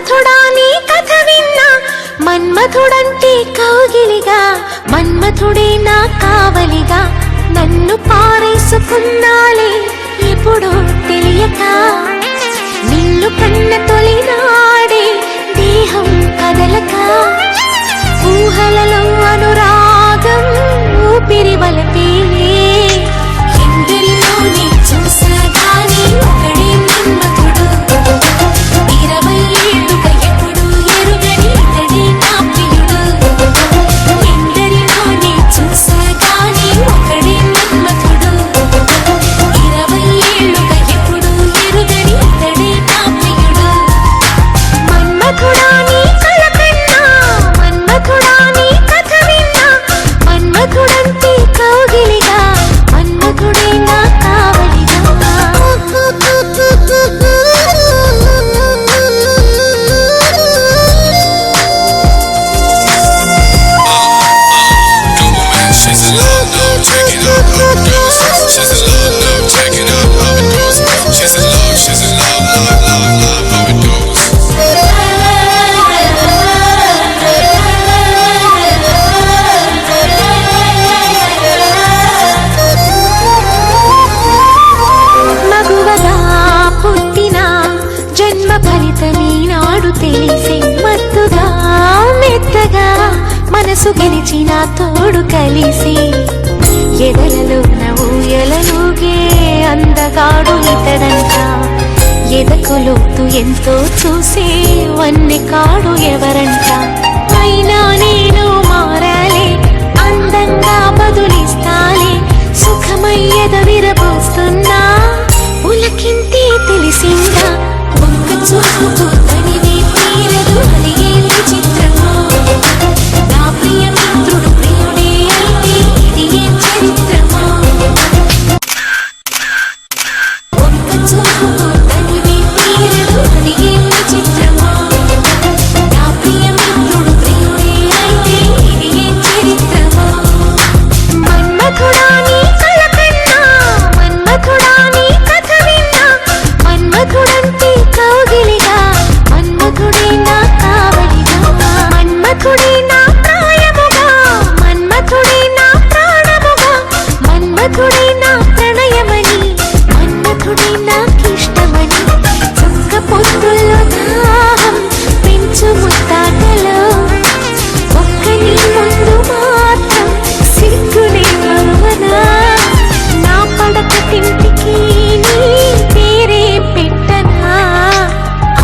మన్మథుడా నీ కథ విన్నా, మన్మథుడంటే కౌగిలిగా, మన్మథుడే నా కావలిగా, నన్ను పారేసుకున్నాలే ఎప్పుడో తెలియక, నిన్ను కన్న తొలినాడే దేహం కదలక, ఊహలలో అనురాగం ఊపిరి వలపేలే, ఎందరిలోనే చూసాగాని ఒకడే మన్మథుడు, 20 ఏళ్ళుగా ఎప్పుడు ఎరుగని ఇతడే నా ప్రియుడు, ఎందరిలోనే చూసాగాని ఒకడే మన్మథుడు, 20 ఏళ్ళుగా ఎప్పుడు ఎరుగని ఇతడే నా ప్రియుడు, మన్మథుడా నీ కల కన్నా, మన్మథుడా నీ కథ విన్నా, మన్మథుడంటే కౌగిలిగా, మన్మథుడే నా కావలిగా. She's in love, no, check it out, overdose. She's in love, no, check it out, overdose. She's in love, overdose. మగువగా పుట్టిన జన్మ ఫలితమీనాడు తెలిసే, మత్తుగా మెత్తగా మనసు గెలిచిన తోడు కలిసి, ఎదలలో ఊయలలుగే అందగాడు ఇతడంట, ఎదకులోతు ఎంతో చూసే వన్నె కాడు ఎవరంట, అయినా నేను మారాలే అందంగా బదులిస్తాలే, సుఖమయ్యద విరబోస్తున్నా ఉలకింతే తెలిసిందా, ఒక్క చూపు తనివి తీరదు అలిగే విచిత్రమో, నా ప్రియ మిత్రుడు ప్రియుడే అయితే ఇది ఏం చరిత్రమో, ఒక్క చూపు తనివి తీరదు అలిగే విచిత్రమో, నా ప్రియ మిత్రుడు ప్రియుడే అయితే ఇది ఏం చరిత్రమో, మన్మథుడా నీ కల కన్నా, మన్మథుడా నీ కథ విన్నా, మన్మథుడంటే కౌగిలిగా, మన్మథుడే నా కావలిగా, మన్మథుడే నా ప్రాయముగా, మన్మథుడే నా ప్రాణముగా, మన్మథుడే నా ప్రణయమని, మన్మథుడే నాకిష్టమని, చుక్క పొద్దుల్లో దాహం పెంచు ముత్తాటలో, ఒక్క నీ ముందు మాత్రం సిగ్గునే మరువనా, నా పడక తింటికి నీ పేరే పెట్టనా,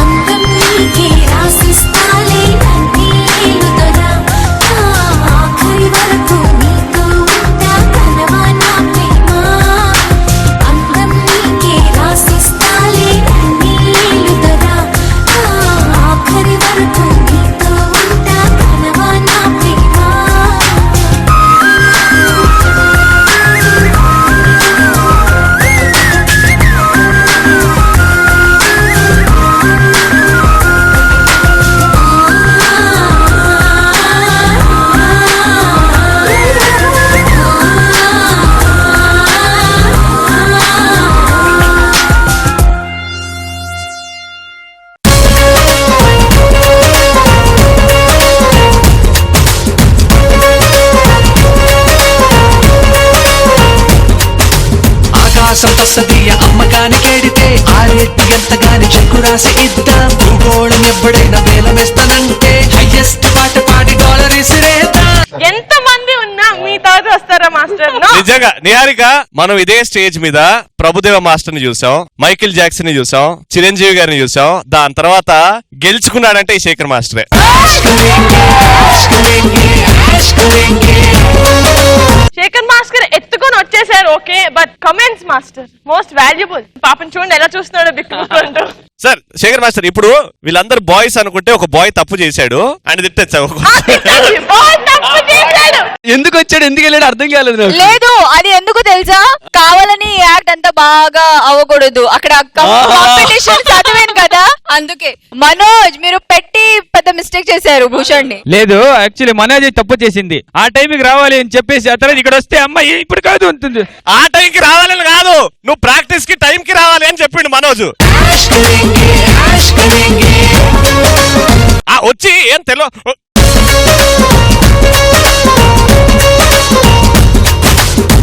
అందం నీకే రాసిస్తాలే నన్నే ఏలుదొరా, నా ఆఖరి వరకు నీతో ఉంటా కలవా నా ప్రేమ, అందం నీకే రాసిస్తాలే నన్నే ఏలుదొరా, నా ఆఖరి వరకు నీతో ఉంటా కలవా నా ప్రేమ. ఆకాశం తస్సదీయ అమ్మకానికేడితే ఆరేటి ఎంతగాని చెక్కు రాసి ఇద్దాం, భూగోళం ఎప్పుడైనా వేలమేస్తానంటే హైయెస్ట్ పాట పాడి డాలర్ ఇసిరేద్దాం. ఎంత మంది ఉన్నా మీ తాత వస్తారా మాస్టర్? నిజంగా నిహారిక, మనం ఇదే స్టేజ్ మీద ప్రభుదేవ మాస్టర్ ని చూసాం, మైకిల్ జాక్సన్ ని చూసాం, చిరంజీవి గారిని చూసాం, దాని తర్వాత గెలుచుకున్నాడంటే ఈ శేఖర్ మాస్టరే. శేఖర్ మాస్టర్ ఎత్తుకొని వచ్చేసారు okay, but comments master most valuable. పాపం చూడండి ఎలా చూస్తున్నాడో బిక్కుకుంటూ. సార్ శేఖర్ మాస్టర్, ఇప్పుడు వీళ్ళందరూ బాయ్స్ అనుకుంటే ఒక బాయ్ తప్పు చేశాడు అని తిట్టేచ్చావు. ఎందుకు వచ్చాడు ఎందుకు వెళ్ళాడు అర్థం కాలేదు. లేదు అది ఎందుకు తెలుసా, కావాలని యాక్ట్ అంతా బాగా అవ్వకూడదు, అక్కడ కాంపిటీషన్ చదివాను కదా అందుకే. మనోజ్ మీరు పెట్టి పెద్ద మిస్టేక్ చేశారు భూషణ్ ని. లేదు యాక్చువల్లీ మనోజ్ తప్పు చేసింది, ఆ టైంకి రావాలి అని చెప్పేసి ఆ తర్వాత ఇక్కడ వస్తే అమ్మాయి ఇప్పుడు కాదు ఉంటుంది. ఆ టైంకి రావాలని కాదు, నువ్వు ప్రాక్టీస్ కి టైం కి రావాలి అని చెప్పిండు మనోజ్. వచ్చి ఏం తెలో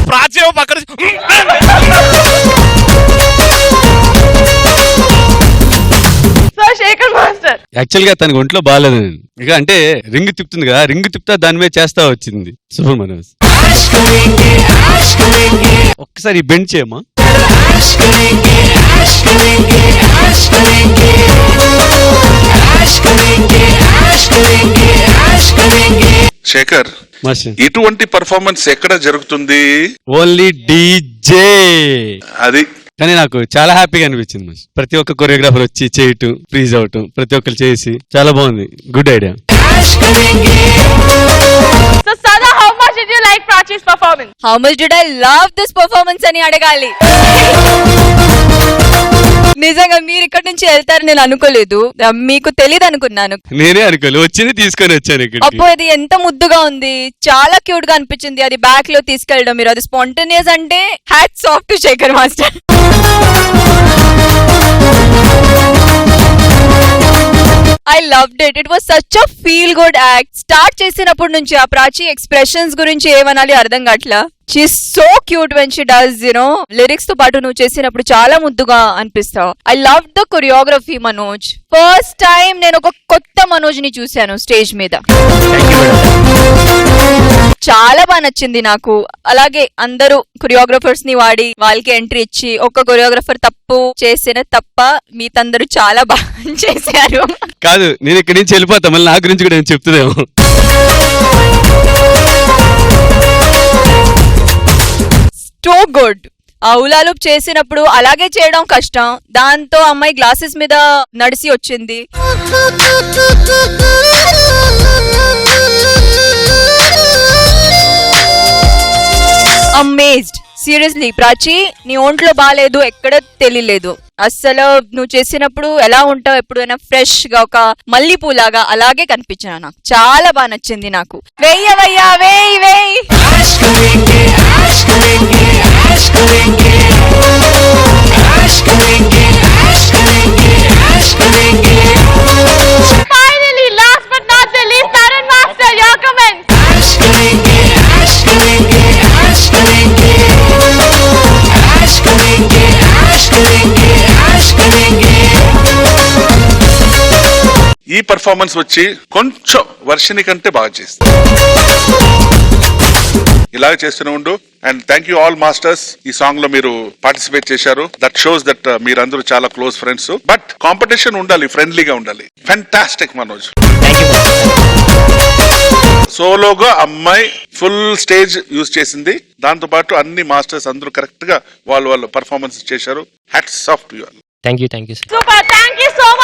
ప్రాచ్యం పక్కన సో శేఖర్ మాస్టర్ యాక్చువల్ గా తనకు ఒంట్లో బాగాలేదు ఇక అంటే రింగ్ తిప్పుతుంది కదా రింగ్ తిప్పుతా దాని మీద చేస్తా వచ్చింది సూపర్ మనోజ్. ఒక్కసారి బెండ్ చేయమ్మా. శేఖర్, మాస్టర్ ఇటువంటి పర్ఫార్మెన్స్ ఎక్కడ జరుగుతుంది? ఓన్లీ డీజే అది కానీ నాకు చాలా హ్యాపీగా అనిపించింది మాస్టర్. ప్రతి ఒక్క కొరియోగ్రాఫర్ వచ్చి చేయటం ఫ్రీజ్ అవటం ప్రతి ఒక్కరు చేసి చాలా బాగుంది. Good idea. So Sada how much did you like Prachi's performance? How much did I love this performance అని అడగాలి. నిజంగా మీరు ఇక్కడ నుంచి వెళ్తారు నేను అనుకోలేదు. మీకు తెలియదు అనుకున్నాను. నేనే అనుకోలేదు వచ్చింది తీసుకొని వచ్చాను ఇక్కడ. అప్పుడు అది ఎంత ముద్దుగా ఉంది, చాలా క్యూట్ గా అనిపించింది. అది బ్యాక్ లో తీసుకెళ్ళడం మీరు అది స్పాంటేనియస్ అంటే hats off to Shekhar master. I loved it. It was such a feel good act. Start చేసినప్పటి నుంచి ఆ ప్రాచీ ఎక్స్ప్రెషన్స్ గురించి ఏమనాలి అర్థం కావట్లా. She so cute when she does you know. Lyrics తో పాటు నువ్వు చేసినప్పుడు చాలా ముద్దుగా అనిపిస్తావు. I love the choreography Manoj. First time నేను ఒక కొత్త మనోజ్ ని చూశాను స్టేజ్ మీద. చాలా బాగా నచ్చింది నాకు. అలాగే అందరూ కొరియోగ్రఫర్స్ ని వాడి వాళ్ళకి ఎంట్రీ ఇచ్చి ఒక కొరియోగ్రఫర్ తప్పు చేసిన తప్ప మీతందరూ చాలా బాగా చేశారు. కాదు నేను ఇక్కడి నుంచి వెళ్ళిపోతా మళ్ళీ నా గురించి కూడా నేను చెప్తున్నాము. So good. ఆ ఉలాలూప్ చేసినప్పుడు అలాగే చేయడం కష్టం. దాంతో అమ్మాయి గ్లాసెస్ మీద నడిసి వచ్చింది. అమేజ్డ్. సీరియస్లీ ప్రాచీ నీ ఒంట్లో బాగాలేదు ఎక్కడ తెలియలేదు అస్సలు. నువ్వు చేసినప్పుడు ఎలా ఉంటావు ఎప్పుడైనా ఫ్రెష్ గా ఒక మల్లిపూలాగా అలాగే కనిపించాను. నాకు చాలా బాగా నచ్చింది. నాకు వెయ్యవయ్యా వేయ్ వేయ్. Finally, last but not the least, Tarun Master, your comments. ఈ పర్ఫార్మెన్స్ వచ్చి కొంచెం వర్షిని కంటే బాగా చేస్తుంది. ఇలాగే చేస్తూనే ఉండు. And thank you all masters. ఈ సాంగ్ లో మీరు పార్టిసిపేట్ చేశారు. దట్ షోస్ దట్ మీరందరూ చాలా క్లోజ్ ఫ్రెండ్స్. బట్ కాంపిటీషన్ ఉండాలి, ఫ్రెండ్లీగా ఉండాలి. ఫెంటాస్టిక్ మనోజ్. సోలోగా అమ్మాయి ఫుల్ స్టేజ్ యూజ్ చేసింది. దాంతో పాటు అన్ని మాస్టర్స్ అందరూ కరెక్ట్ గా వాళ్ళు పర్ఫార్మెన్స్ చేశారు. Hats off to you. Thank you. Super, thank you so much.